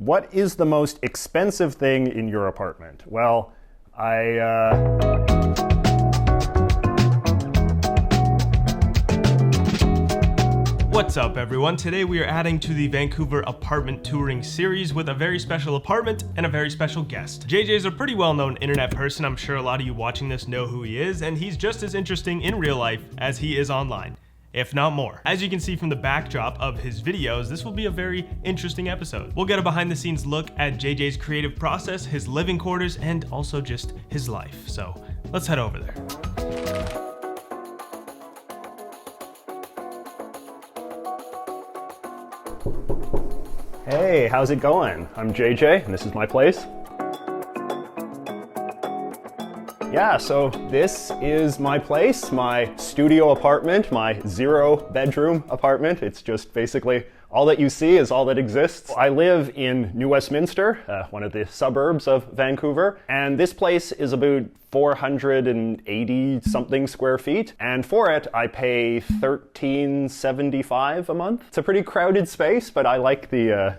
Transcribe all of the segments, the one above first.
What is the most expensive thing in your apartment? Well, What's up, everyone? Today we are adding to the Vancouver Apartment Touring series with a very special apartment and a very special guest. JJ is a pretty well-known internet person. I'm sure a lot of you watching this know who he is, and he's just as interesting in real life as he is online, if not more. As you can see from the backdrop of his videos, this will be a very interesting episode. We'll get a behind-the-scenes look at JJ's creative process, his living quarters, and also just his life. So let's head over there. Hey, how's it going? I'm JJ, and this is my place. Yeah, so this is my place, my studio apartment, my 0-bedroom apartment. It's just basically all that you see is all that exists. I live in New Westminster, one of the suburbs of Vancouver, and this place is about 480 something square feet, and for it I pay $13.75 a month. It's a pretty crowded space, but I like the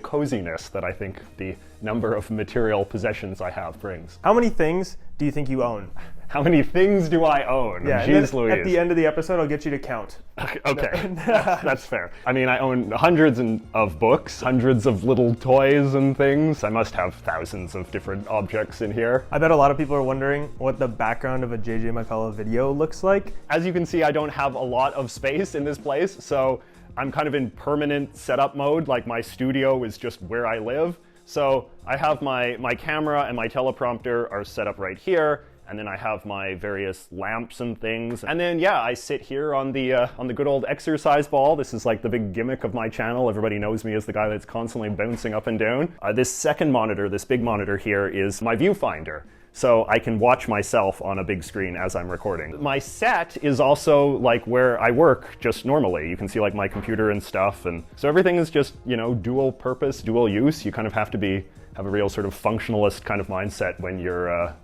coziness that I think the number of material possessions I have brings. How many things do you think you own? How many things do I own? Yeah, Jeez Louise. At the end of the episode, I'll get you to count. Okay, that's fair. I mean, I own hundreds of books, hundreds of little toys and things. I must have thousands of different objects in here. I bet a lot of people are wondering what the background of a JJ McCullough video looks like. As you can see, I don't have a lot of space in this place, so I'm kind of in permanent setup mode. Like, my studio is just where I live. So I have my camera and my teleprompter are set up right here. And then I have my various lamps and things. And then, yeah, I sit here on the good old exercise ball. This is like the big gimmick of my channel. Everybody knows me as the guy that's constantly bouncing up and down. This second monitor, this big monitor here, is my viewfinder. So I can watch myself on a big screen as I'm recording. My set is also like where I work just normally. You can see like my computer and stuff. And so everything is just, you know, dual purpose, dual use. You kind of have to have a real sort of functionalist kind of mindset when you're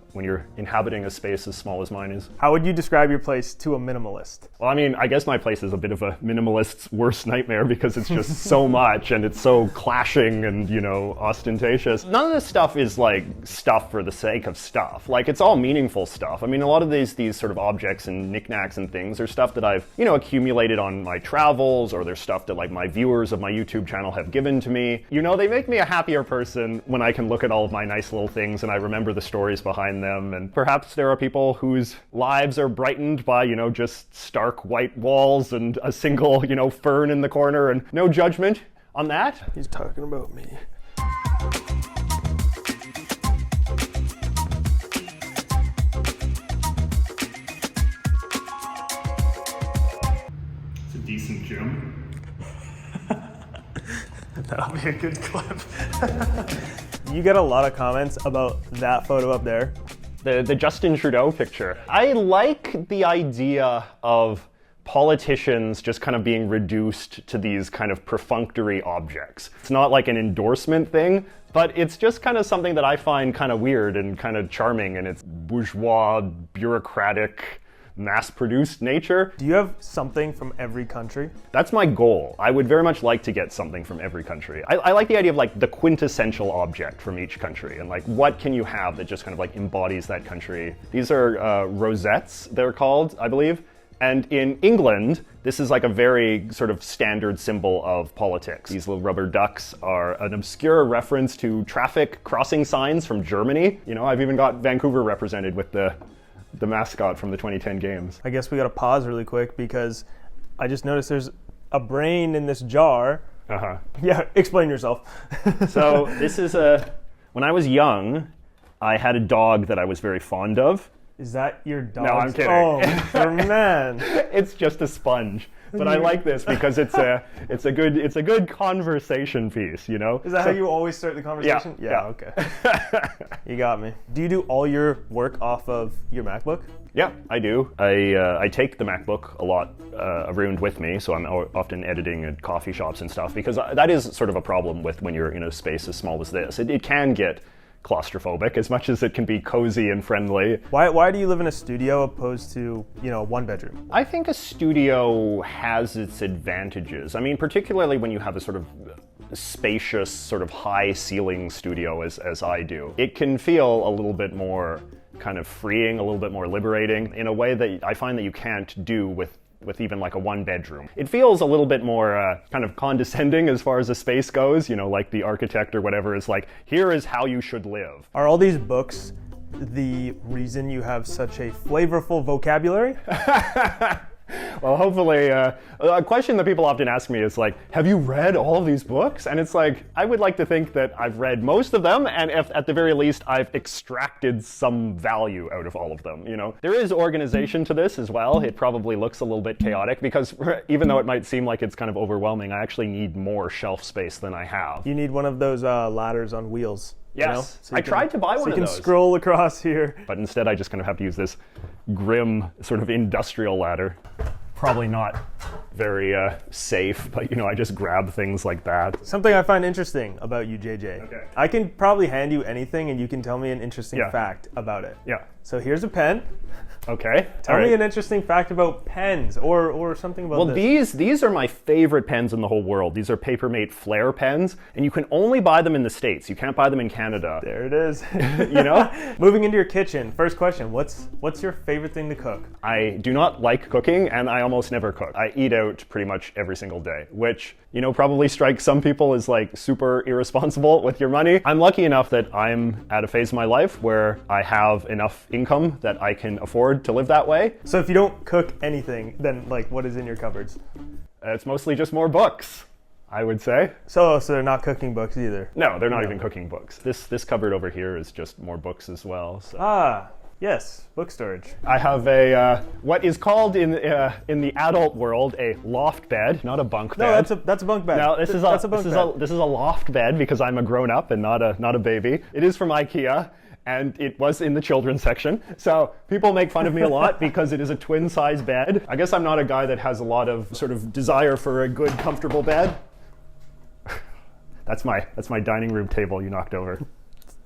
inhabiting a space as small as mine is. How would you describe your place to a minimalist? Well, I mean, I guess my place is a bit of a minimalist's worst nightmare because it's just so much and it's so clashing and, you know, ostentatious. None of this stuff is like stuff for the sake of stuff. Like, it's all meaningful stuff. I mean, a lot of these sort of objects and knickknacks and things are stuff that I've, you know, accumulated on my travels, or there's stuff that like my viewers of my YouTube channel have given to me. You know, they make me a happier person when I can look at all of my nice little things and I remember the stories behind them. And perhaps there are people whose lives are brightened by, you know, just stark white walls and a single, you know, fern in the corner, and no judgment on that. He's talking about me. It's a decent gym. That'll be a good clip. You get a lot of comments about that photo up there. The Justin Trudeau picture. I like the idea of politicians just kind of being reduced to these kind of perfunctory objects. It's not like an endorsement thing, but it's just kind of something that I find kind of weird and kind of charming in its bourgeois, bureaucratic, mass-produced nature. Do you have something from every country? That's my goal. I would very much like to get something from every country. I like the idea of like the quintessential object from each country, and like what can you have that just kind of like embodies that country. These are rosettes, they're called, I believe. And in England, this is like a very sort of standard symbol of politics. These little rubber ducks are an obscure reference to traffic crossing signs from Germany. You know, I've even got Vancouver represented with the mascot from the 2010 games. I guess we gotta pause really quick because I just noticed there's a brain in this jar. Uh-huh. Yeah, explain yourself. So this is when I was young, I had a dog that I was very fond of. Is that your dog? No, I'm kidding. Oh, man. It's just a sponge. But I like this because it's a good conversation piece, you know? Is that how you always start the conversation? Yeah. Okay. You got me. Do you do all your work off of your MacBook? Yeah, I do. I take the MacBook a lot around with me, so I'm often editing at coffee shops and stuff, because that is sort of a problem with when you're in a space as small as this. It can get claustrophobic as much as it can be cozy and friendly. Why do you live in a studio opposed to, you know, one bedroom? I think a studio has its advantages. I mean, particularly when you have a sort of spacious, sort of high ceiling studio as I do. It can feel a little bit more kind of freeing, a little bit more liberating in a way that I find that you can't do with even like a one bedroom. It feels a little bit more kind of condescending as far as the space goes, you know, like the architect or whatever is like, here is how you should live. Are all these books the reason you have such a flavorful vocabulary? Well, hopefully, a question that people often ask me is like, have you read all of these books? And it's like, I would like to think that I've read most of them, and if at the very least I've extracted some value out of all of them, you know? There is organization to this as well. It probably looks a little bit chaotic because even though it might seem like it's kind of overwhelming, I actually need more shelf space than I have. You need one of those ladders on wheels. Yes, you know? So I tried to buy one of those. So you can scroll across here. But instead I just kind of have to use this grim sort of industrial ladder. Probably not very safe, but you know, I just grab things like that. Something I find interesting about you, JJ. Okay. I can probably hand you anything and you can tell me an interesting fact about it. Yeah. So here's a pen. Okay. Tell me an interesting fact about pens or something about this. Well, these are my favorite pens in the whole world. These are Papermate Flair pens, and you can only buy them in the States. You can't buy them in Canada. There it is. You know? Moving into your kitchen, first question, what's your favorite thing to cook? I do not like cooking, and I almost never cook. I eat out pretty much every single day, which, you know, probably strikes some people as like super irresponsible with your money. I'm lucky enough that I'm at a phase of my life where I have enough income that I can afford to live that way. So if you don't cook anything, then like what is in your cupboards? It's mostly just more books, I would say. So they're not cooking books either? No, they're not even cooking books. This cupboard over here is just more books as well. So. Ah, yes, book storage. I have a what is called in the adult world a loft bed, not a bunk bed. No, that's a bunk bed. No, this is a loft bed because I'm a grown up and not a baby. It is from IKEA. And it was in the children's section. So people make fun of me a lot because it is a twin size bed. I guess I'm not a guy that has a lot of sort of desire for a good, comfortable bed. That's my dining room table you knocked over.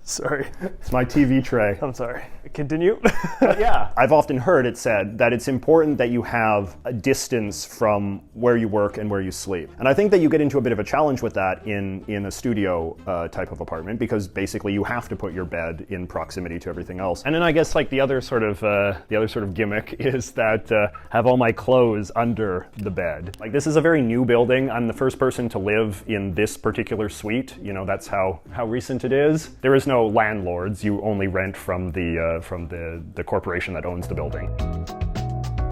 Sorry. It's my TV tray. I'm sorry. Continue. Yeah. I've often heard it said that it's important that you have a distance from where you work and where you sleep. And I think that you get into a bit of a challenge with that in a studio type of apartment because basically you have to put your bed in proximity to everything else. And then I guess like the other sort of gimmick is that have all my clothes under the bed. Like this is a very new building. I'm the first person to live in this particular suite. You know, that's how recent it is. There is no landlords. You only rent from the corporation that owns the building.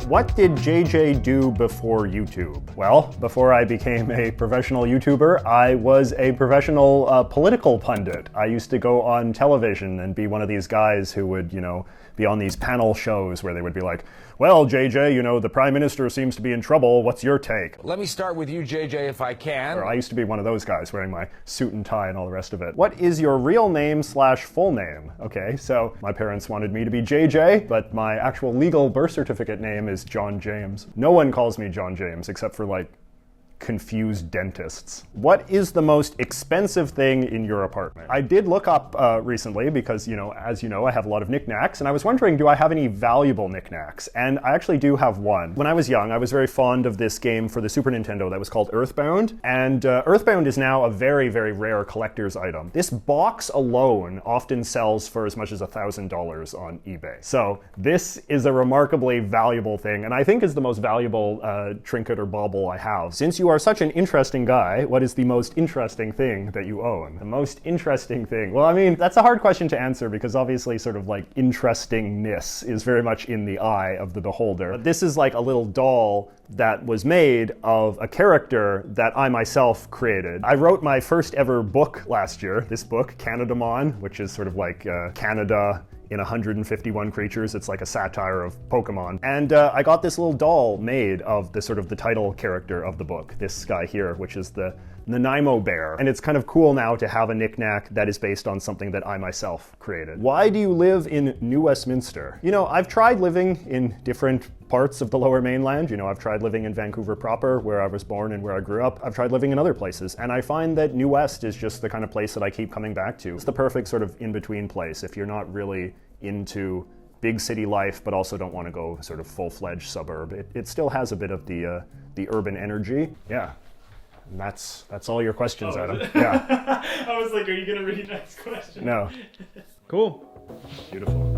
What did JJ do before YouTube? Well, before I became a professional YouTuber, I was a professional political pundit. I used to go on television and be one of these guys who would, you know, be on these panel shows where they would be like, well, JJ, you know, the Prime Minister seems to be in trouble. What's your take? Let me start with you, JJ, if I can. Or I used to be one of those guys wearing my suit and tie and all the rest of it. What is your real name / full name? Okay, so my parents wanted me to be JJ, but my actual legal birth certificate name is John James. No one calls me John James except for like confused dentists. What is the most expensive thing in your apartment? I did look up recently because, you know, as you know, I have a lot of knickknacks, and I was wondering, do I have any valuable knickknacks? And I actually do have one. When I was young, I was very fond of this game for the Super Nintendo that was called Earthbound, and Earthbound is now a very, very rare collector's item. This box alone often sells for as much as $1,000 on eBay. So this is a remarkably valuable thing, and I think is the most valuable trinket or bauble I have. Since you are such an interesting guy, what is the most interesting thing that you own? The most interesting thing. Well, I mean, that's a hard question to answer because obviously sort of like interestingness is very much in the eye of the beholder. But this is like a little doll that was made of a character that I myself created. I wrote my first ever book last year, this book, Canadamon, which is sort of like Canada in 151 creatures. It's like a satire of Pokemon. And I got this little doll made of the sort of the title character of the book, this guy here, which is the Nanaimo bear. And it's kind of cool now to have a knickknack that is based on something that I myself created. Why do you live in New Westminster? You know, I've tried living in different parts of the Lower Mainland. You know, I've tried living in Vancouver proper, where I was born and where I grew up. I've tried living in other places, and I find that New West is just the kind of place that I keep coming back to. It's the perfect sort of in-between place if you're not really into big city life, but also don't want to go sort of full-fledged suburb. It still has a bit of the urban energy. Yeah. And that's all your questions, Adam. Yeah. I was like, are you gonna read next question? No. Cool. Beautiful.